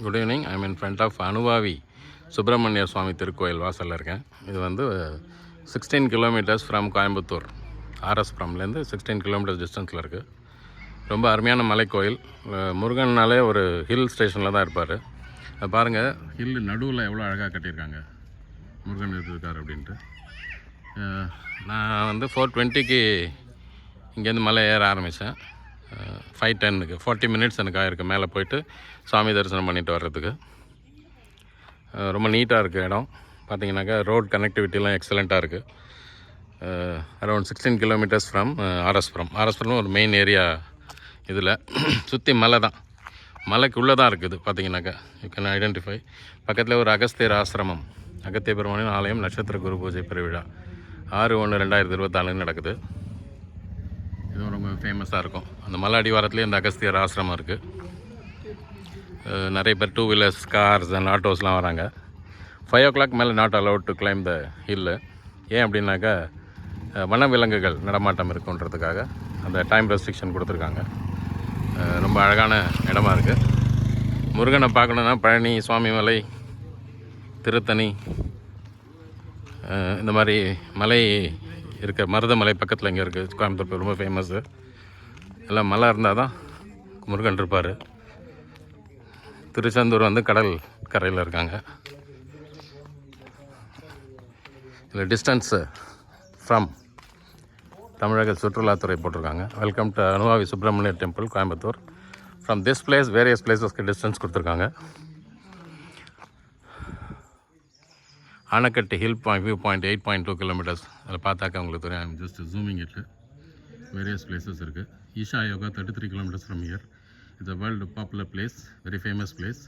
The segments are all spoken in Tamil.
Good evening. I mean front of Anuvavi Subramaniya Swami திருக்கோயில் வாசலில் இருக்கேன். இது வந்து 16 கிலோமீட்டர்ஸ் ஃப்ரம் கோயம்புத்தூர் ஆர்எஸ்புரம்லேருந்து 16 கிலோமீட்டர்ஸ் டிஸ்டன்ஸில் இருக்குது. ரொம்ப அருமையான மலைக்கோயில். முருகன்னாலே ஒரு ஹில் ஸ்டேஷனில் தான் இருப்பார். அது பாருங்கள், ஹில் நடுவில் எவ்வளோ அழகாக கட்டியிருக்காங்க, முருகன் இருக்கார் அப்படின்ட்டு. நான் வந்து 4:20க்கு இங்கேருந்து மலை ஏற ஆரம்பித்தேன். 5:10க்கு 40 மினிட்ஸ் எனக்கு ஆகிருக்கு மேலே போயிட்டு சாமி தரிசனம் பண்ணிட்டு வர்றதுக்கு. ரொம்ப நீட்டாக இருக்குது இடம். பார்த்திங்கனாக்கா ரோட் கனெக்டிவிட்டிலாம் எக்ஸலண்ட்டாக இருக்குது. அரௌண்ட் 16 கிலோமீட்டர்ஸ் ஃப்ரம் ஆர்எஸ்புரம் ஒரு மெயின் ஏரியா. இதில் சுற்றி மலை தான், மலைக்கு உள்ளே தான் இருக்குது. பார்த்திங்கனாக்கா யூ கேன் ஐடென்டிஃபை. பக்கத்தில் ஒரு அகஸ்தியர் ஆசிரமம், அகத்திய பெருமானின் ஆலயம் நட்சத்திர குரு பூஜை பெருவிழா 6/1/2024 நடக்குது. இதுவும் ரொம்ப ஃபேமஸாக இருக்கும். அந்த மலை அடிவாரத்துலேயே இந்த அகஸ்தியர் ஆசிரமம் இருக்குது. நிறைய பேர் 2 வீலர்ஸ், கார்ஸ் அண்ட் ஆட்டோஸ்லாம் வராங்க. 5 o'clock மேலே not allowed to claim the hill. ஏன் அப்படின்னாக்கா வனவிலங்குகள் நடமாட்டம் இருக்குன்றதுக்காக அந்த டைம் ரெஸ்ட்ரிக்ஷன் கொடுத்துருக்காங்க. ரொம்ப அழகான இடமா இருக்குது. முருகனை பார்க்கணுன்னா பழனி, சுவாமிமலை, திருத்தணி, இந்த மாதிரி மலை இருக்க மருதமலை பக்கத்தில் இங்கே இருக்குது. கோயம்புத்தூர் ரொம்ப ஃபேமஸ்ஸு. எல்லாம் மலை இருந்தால் தான் முருகன் இருப்பார். திருச்செந்தூர் வந்து கடல் கரையில் இருக்காங்க. இதில் டிஸ்டன்ஸு ஃப்ரம் தமிழக சுற்றுலாத்துறை போட்டிருக்காங்க. Welcome to Anuvavi Subramaniya temple Coimbatore. From this place various பிளேஸஸ்க்கு டிஸ்டன்ஸ் கொடுத்துருக்காங்க. Anaikatti hill view point 8.2 kilometres. அதில் பார்த்தாக்கா உங்களுக்கு தெரியும். I'm just zooming it. Various places இருக்குது. Isha Yoga 33 kilometres from here. It's a world popular place, very famous place.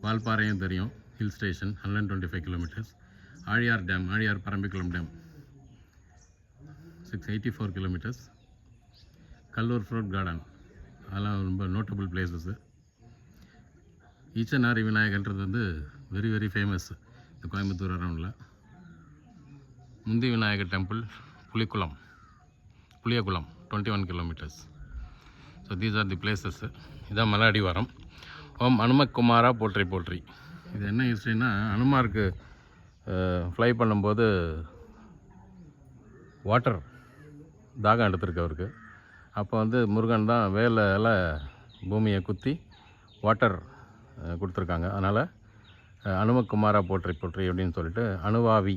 வால்பாறையும் தெரியும், hill station 125 kilometres. Aliyar dam, Aliyar Parambikulam dam 684 kilometres. Kallar fruit garden, அதெல்லாம் ரொம்ப நோட்டபுள் பிளேஸஸ்ஸு. ஈச்சனாரி விநாயகன்றது வந்து வெரி வெரி ஃபேமஸ் இந்த கோயம்புத்தூர் அரௌண்டில். முந்தி Vinayagar temple Puliyakulam 21 kilometres. So these are the places. இதான் மலை அடிவாரம். ஓம் அனுமக்குமாரா போற்றி போற்றி. இது என்ன ஹிஸ்ட்ரின்னா, அனுமாருக்கு ஃப்ளை பண்ணும்போது வாட்டர் தாகம் எடுத்திருக்கு அவருக்கு. அப்போ வந்து முருகன் தான் வேலையில் பூமியை குத்தி வாட்டர் கொடுத்துருக்காங்க. அதனால் அனுமக்குமாரா போற்றி போற்றி அப்படின்னு சொல்லிட்டு அனுவாவி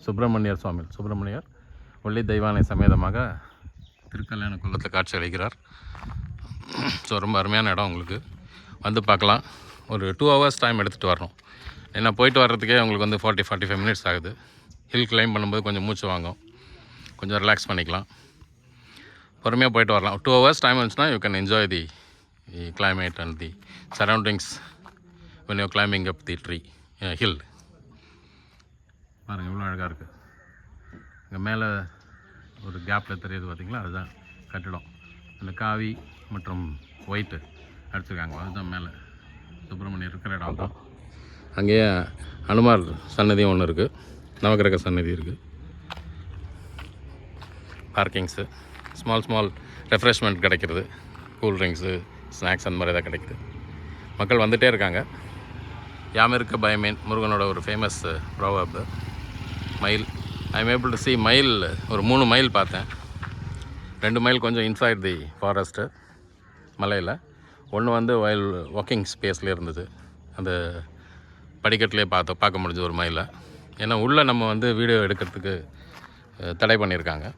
சுப்பிரமணியர் ஒல்லி தெய்வானை சமேதமாக திருக்கல்யாண குளத்தில் காட்சி அளிக்கிறார். ஸோ ரொம்ப அருமையான இடம். உங்களுக்கு வந்து பார்க்கலாம். ஒரு 2 hours டைம் எடுத்துகிட்டு வரணும். ஏன்னா போயிட்டு வர்றதுக்கே உங்களுக்கு வந்து 40-45 மினிட்ஸ் ஆகுது. ஹில் கிளைம் பண்ணும்போது கொஞ்சம் மூச்சு வாங்கும், கொஞ்சம் ரிலாக்ஸ் பண்ணிக்கலாம். பொறுமையாக போயிட்டு வரலாம். 2 hours டைம் இருந்துச்சுன்னா you can enjoy the climate and the surroundings when you're climbing up the hill. பாருங்கள் எவ்வளோ அழகாக இருக்குது. இங்கே மேலே ஒரு கேப்பில் தெரியுது பார்த்திங்களா, அதுதான் கட்டிடம். அந்த காவி மற்றும் ஒயிட்டு அடிச்சிருக்காங்க, அதுதான் மேலே சுப்பிரமணியர் இருக்கிற இடம் தான். அங்கேயே அனுமார் சன்னதியும் ஒன்று இருக்குது, நவகிரக சன்னதி இருக்குது. பார்க்கிங்ஸு, ஸ்மால் ரெஃப்ரெஷ்மெண்ட் கிடைக்கிறது, கூல் ட்ரிங்க்ஸு, ஸ்நாக்ஸ் அந்த மாதிரி தான் கிடைக்குது. மக்கள் வந்துகிட்டே இருக்காங்க. யாம் இருக்க பயமேன் முருகனோட ஒரு ஃபேமஸ் ப்ரோவர்ப். மயில், I am able to C மயில் ஒரு 3 மைல் பார்த்தேன். 2 மைல் கொஞ்சம் இன்சைட் தி ஃபாரஸ்ட்டு மலையில். ஒன்று வந்து வயல் வாக்கிங் ஸ்பேஸில் இருந்தது, அந்த படிக்கட்டிலே பார்க்க முடிஞ்சது 1 மைலில். ஏன்னா உள்ளே நம்ம வந்து வீடியோ எடுக்கிறதுக்கு தடை பண்ணியிருக்காங்க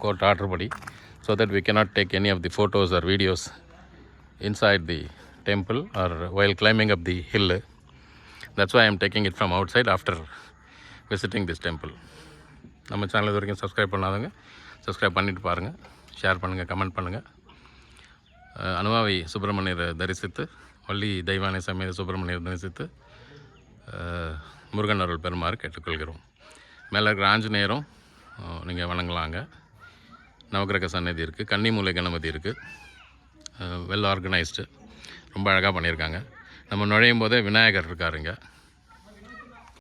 கோர்ட் ஆர்டர் படி. So that we cannot take any of the photos or videos inside the temple or while climbing up the hill. That's why I am taking it from outside after visiting this temple. நம்ம சேனல் இது வரைக்கும் சப்ஸ்கிரைப் பண்ணாதவங்க சப்ஸ்கிரைப் பண்ணிவிட்டு பாருங்கள், ஷேர் பண்ணுங்கள், கமெண்ட் பண்ணுங்கள். அனுவாவி சுப்பிரமணியரை தரிசித்து, வள்ளி தெய்வானை சமேத சுப்பிரமணியரை தரிசித்து முருகன் அருள் பெறுமாறு கேட்டுக்கொள்கிறோம். மேலே இருக்கிற ஆஞ்சநேயரும் நீங்கள் வணங்கலாங்க. நவகிரக சன்னதி இருக்குது, கன்னிமூலை கணபதி இருக்குது. வெல் ஆர்கனைஸ்டு, ரொம்ப அழகாக பண்ணியிருக்காங்க. நம்ம நுழையும் போதே விநாயகர் இருக்காருங்க.